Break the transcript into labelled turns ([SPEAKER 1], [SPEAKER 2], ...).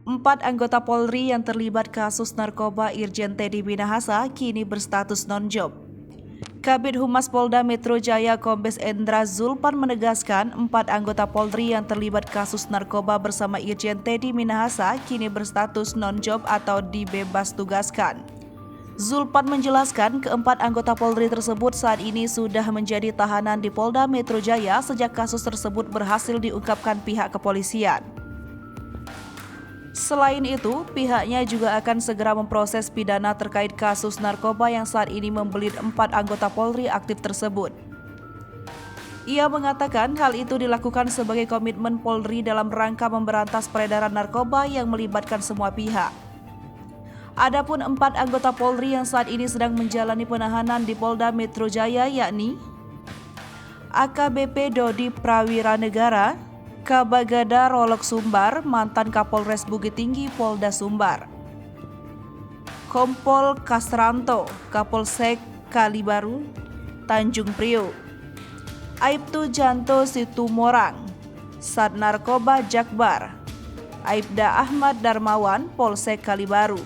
[SPEAKER 1] 4 anggota Polri yang terlibat kasus narkoba Irjen Teddy Minahasa kini berstatus non-job. Kabid Humas Polda Metro Jaya Kombes Endra Zulpan menegaskan 4 anggota Polri yang terlibat kasus narkoba bersama Irjen Teddy Minahasa kini berstatus non-job atau dibebas tugaskan. Zulpan menjelaskan keempat anggota Polri tersebut saat ini sudah menjadi tahanan di Polda Metro Jaya sejak kasus tersebut berhasil diungkapkan pihak kepolisian. Selain itu, pihaknya juga akan segera memproses pidana terkait kasus narkoba yang saat ini membelit 4 anggota Polri aktif tersebut. Ia mengatakan hal itu dilakukan sebagai komitmen Polri dalam rangka memberantas peredaran narkoba yang melibatkan semua pihak. Adapun 4 anggota Polri yang saat ini sedang menjalani penahanan di Polda Metro Jaya yakni AKBP Dodi Prawiranegara, Kabagada Rolok Sumbar, mantan Kapolres Bukit Tinggi Polda Sumbar. Kompol Kasranto, Kapolsek Kalibaru, Tanjung Priok. Aibtu Janto Situmorang, Sat Narkoba Jakbar. Aibda Ahmad Darmawan, Polsek Kalibaru.